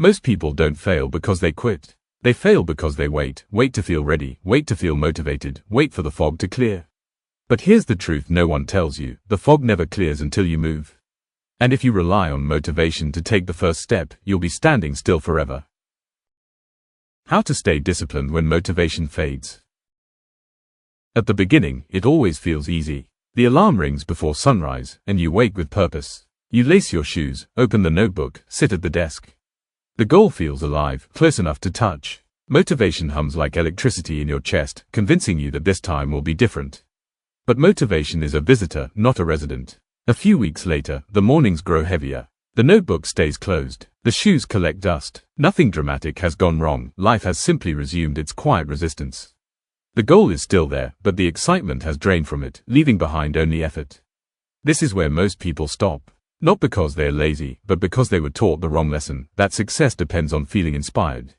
Most people don't fail because they quit. They fail because they wait to feel ready, wait to feel motivated, wait for the fog to clear. But here's the truth no one tells you: the fog never clears until you move. And if you rely on motivation to take the first step, you'll be standing still forever. How to stay disciplined when motivation fades. At the beginning, it always feels easy. The alarm rings before sunrise, and you wake with purpose. You lace your shoes, open the notebook, sit at the desk. The goal feels alive, close enough to touch. Motivation hums like electricity in your chest, convincing you that this time will be different. But motivation is a visitor, not a resident. A few weeks later, the mornings grow heavier. The notebook stays closed. The shoes collect dust. Nothing dramatic has gone wrong. Life has simply resumed its quiet resistance. The goal is still there, but the excitement has drained from it, leaving behind only effort. This is where most people stop. Not because they're lazy, but because they were taught the wrong lesson, that success depends on feeling inspired.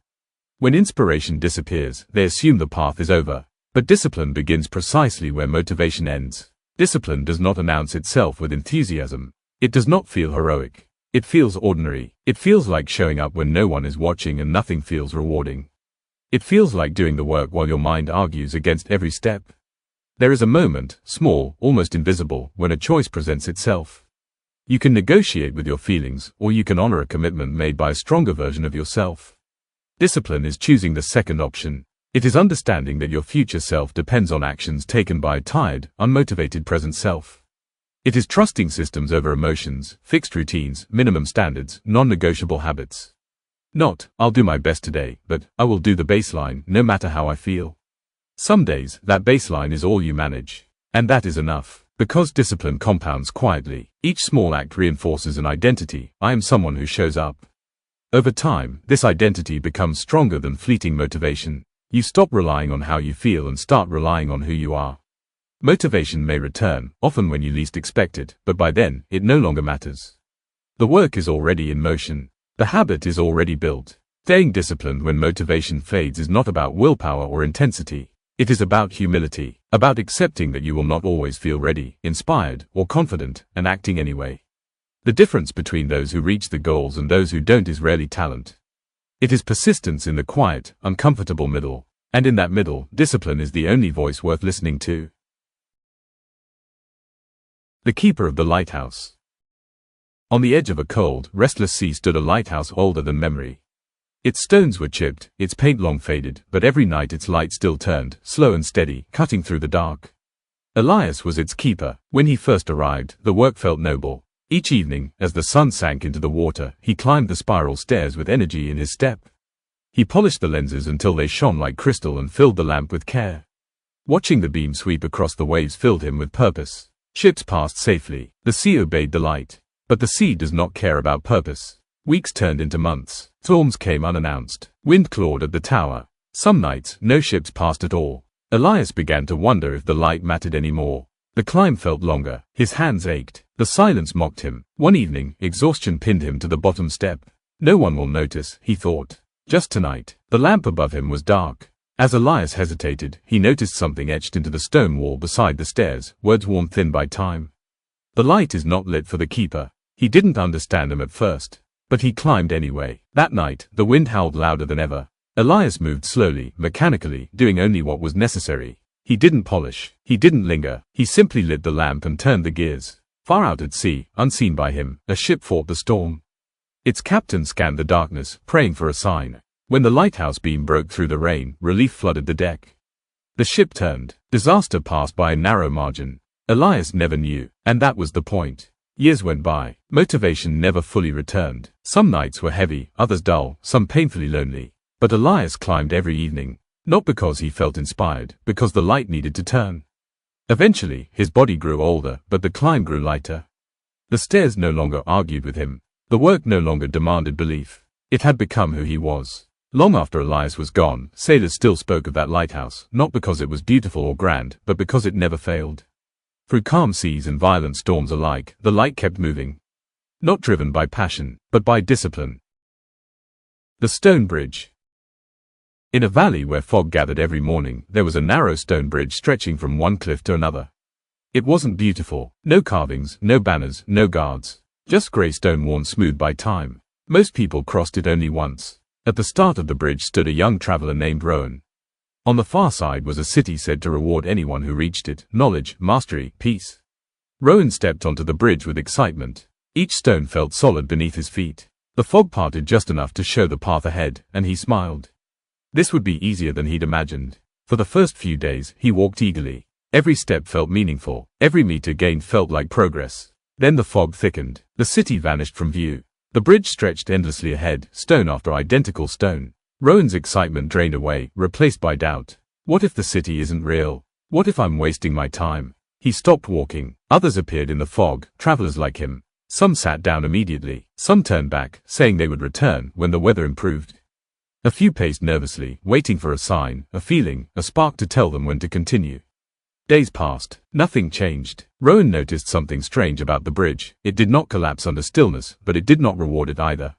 When inspiration disappears, they assume the path is over. But discipline begins precisely where motivation ends. Discipline does not announce itself with enthusiasm. It does not feel heroic. It feels ordinary. It feels like showing up when no one is watching and nothing feels rewarding. It feels like doing the work while your mind argues against every step. There is a moment, small, almost invisible, when a choice presents itself. You can negotiate with your feelings, or you can honor a commitment made by a stronger version of yourself. Discipline is choosing the second option. It is understanding that your future self depends on actions taken by a tired, unmotivated present self. It is trusting systems over emotions, fixed routines, minimum standards, non-negotiable habits. Not, I'll do my best today, but I will do the baseline, no matter how I feel. Some days, that baseline is all you manage. And that is enough. Because discipline compounds quietly. Each small act reinforces an identity. I am someone who shows up. Over time, this identity becomes stronger than fleeting motivation. You stop relying on how you feel and start relying on who you are. Motivation may return, often when you least expect it, but by then, it no longer matters. The work is already in motion. The habit is already built. Staying disciplined when motivation fades is not about willpower or intensity. It is about humility, about accepting that you will not always feel ready, inspired, or confident, and acting anyway. The difference between those who reach the goals and those who don't is rarely talent. It is persistence in the quiet, uncomfortable middle. And in that middle, discipline is the only voice worth listening to. The keeper of the lighthouse. On the edge of a cold, restless sea stood a lighthouse older than memory. Its stones were chipped, its paint long faded, but every night its light still turned, slow and steady, cutting through the dark. Elias was its keeper. When he first arrived, the work felt noble. Each evening, as the sun sank into the water, he climbed the spiral stairs with energy in his step. He polished the lenses until they shone like crystal and filled the lamp with care. Watching the beam sweep across the waves filled him with purpose. Ships passed safely. The sea obeyed the light. But the sea does not care about purpose. Weeks turned into months. Storms came unannounced. Wind clawed at the tower. Some nights, no ships passed at all. Elias began to wonder if the light mattered anymore. The climb felt longer. His hands ached. The silence mocked him. One evening, exhaustion pinned him to the bottom step. No one will notice, he thought. Just tonight. The lamp above him was dark. As Elias hesitated, he noticed something etched into the stone wall beside the stairs, words worn thin by time. The light is not lit for the keeper. He didn't understand them at first. But he climbed anyway. That night, the wind howled louder than ever. Elias moved slowly, mechanically, doing only what was necessary. He didn't polish. He didn't linger. He simply lit the lamp and turned the gears. Far out at sea, unseen by him, a ship fought the storm. Its captain scanned the darkness, praying for a sign. When the lighthouse beam broke through the rain, relief flooded the deck. The ship turned. Disaster passed by a narrow margin. Elias never knew, and that was the point. Years went by. Motivation never fully returned. Some nights were heavy, others dull, some painfully lonely. But Elias climbed every evening. Not because he felt inspired, because the light needed to turn. Eventually, his body grew older, but the climb grew lighter. The stairs no longer argued with him. The work no longer demanded belief. It had become who he was. Long after Elias was gone, sailors still spoke of that lighthouse, not because it was beautiful or grand, but because it never failed. Through calm seas and violent storms alike, the light kept moving. Not driven by passion, but by discipline. The Stone Bridge. In a valley where fog gathered every morning, there was a narrow stone bridge stretching from one cliff to another. It wasn't beautiful. No carvings, no banners, no guards. Just grey stone worn smooth by time. Most people crossed it only once. At the start of the bridge stood a young traveler named Rowan. On the far side was a city said to reward anyone who reached it: knowledge, mastery, peace. Rowan stepped onto the bridge with excitement. Each stone felt solid beneath his feet. The fog parted just enough to show the path ahead, and he smiled. This would be easier than he'd imagined. For the first few days, he walked eagerly. Every step felt meaningful. Every meter gained felt like progress. Then the fog thickened. The city vanished from view. The bridge stretched endlessly ahead, stone after identical stone. Rowan's excitement drained away, replaced by doubt. What if the city isn't real? What if I'm wasting my time? He stopped walking. Others appeared in the fog, travelers like him. Some sat down immediately. Some turned back, saying they would return when the weather improved. A few paced nervously, waiting for a sign, a feeling, a spark to tell them when to continue. Days passed. Nothing changed. Rowan noticed something strange about the bridge. It did not collapse under stillness, but it did not reward it either.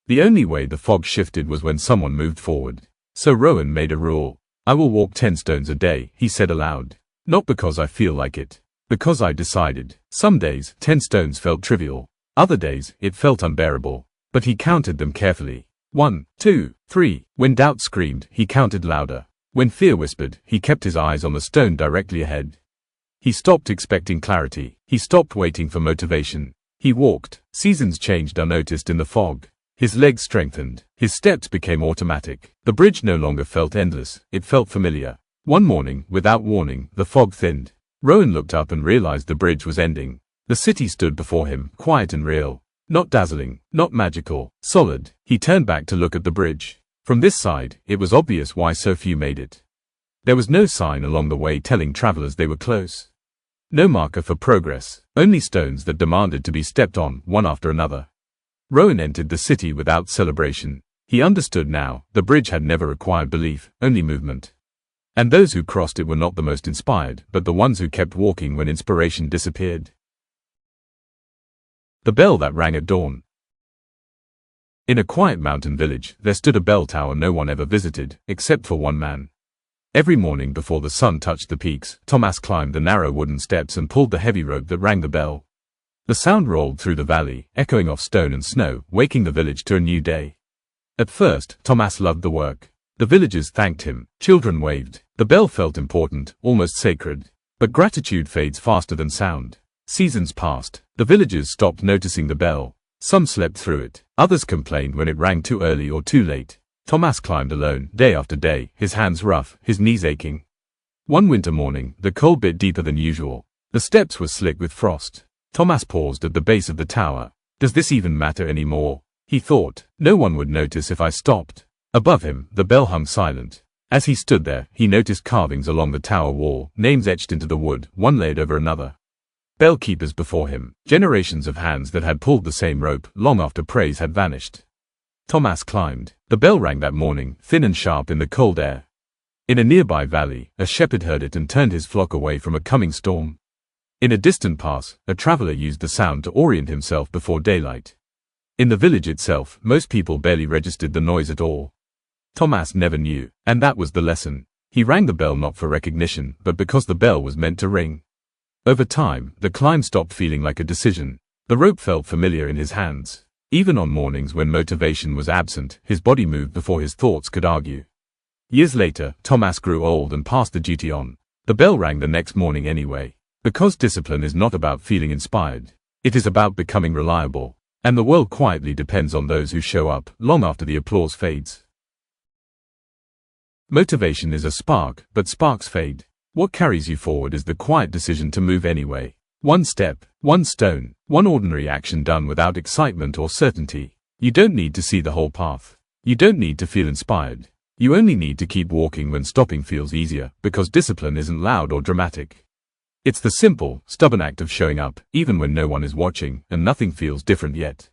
The only way the fog shifted was when someone moved forward. So Rowan made a rule. I will walk 10 stones a day, he said aloud. Not because I feel like it. Because I decided. Some days, 10 stones felt trivial. Other days, it felt unbearable. But he counted them carefully. 1, 2, 3. When doubt screamed, he counted louder. When fear whispered, he kept his eyes on the stone directly ahead. He stopped expecting clarity. He stopped waiting for motivation. He walked. Seasons changed unnoticed in the fog. His legs strengthened. His steps became automatic. The bridge no longer felt endless. It felt familiar. One morning, without warning, the fog thinned. Rowan looked up and realized the bridge was ending. The city stood before him, quiet and real. Not dazzling, not magical, solid. He turned back to look at the bridge. From this side, it was obvious why so few made it. There was no sign along the way telling travelers they were close. No marker for progress, only stones that demanded to be stepped on, one after another. Rowan entered the city without celebration. He understood now, the bridge had never required belief, only movement. And those who crossed it were not the most inspired, but the ones who kept walking when inspiration disappeared. The bell that rang at dawn. In a quiet mountain village, there stood a bell tower no one ever visited, except for one man. Every morning before the sun touched the peaks, Thomas climbed the narrow wooden steps and pulled the heavy rope that rang the bell. The sound rolled through the valley, echoing off stone and snow, waking the village to a new day. At first, Thomas loved the work. The villagers thanked him, children waved. The bell felt important, almost sacred. But gratitude fades faster than sound. Seasons passed. The villagers stopped noticing the bell. Some slept through it. Others complained when it rang too early or too late. Thomas climbed alone, day after day, his hands rough, his knees aching. One winter morning, the cold bit deeper than usual. The steps were slick with frost. Thomas paused at the base of the tower. Does this even matter anymore? He thought. No one would notice if I stopped. Above him, the bell hung silent. As he stood there, he noticed carvings along the tower wall, names etched into the wood, one laid over another. Bell keepers before him, generations of hands that had pulled the same rope, long after praise had vanished. Thomas climbed. The bell rang that morning, thin and sharp in the cold air. In a nearby valley, a shepherd heard it and turned his flock away from a coming storm. In a distant pass, a traveler used the sound to orient himself before daylight. In the village itself, most people barely registered the noise at all. Thomas never knew, and that was the lesson. He rang the bell not for recognition, but because the bell was meant to ring. Over time, the climb stopped feeling like a decision. The rope felt familiar in his hands. Even on mornings when motivation was absent, his body moved before his thoughts could argue. Years later, Thomas grew old and passed the duty on. The bell rang the next morning anyway. Because discipline is not about feeling inspired. It is about becoming reliable. And the world quietly depends on those who show up, long after the applause fades. Motivation is a spark, but sparks fade. What carries you forward is the quiet decision to move anyway. One step, one stone, one ordinary action done without excitement or certainty. You don't need to see the whole path. You don't need to feel inspired. You only need to keep walking when stopping feels easier, because discipline isn't loud or dramatic. It's the simple, stubborn act of showing up, even when no one is watching, and nothing feels different yet.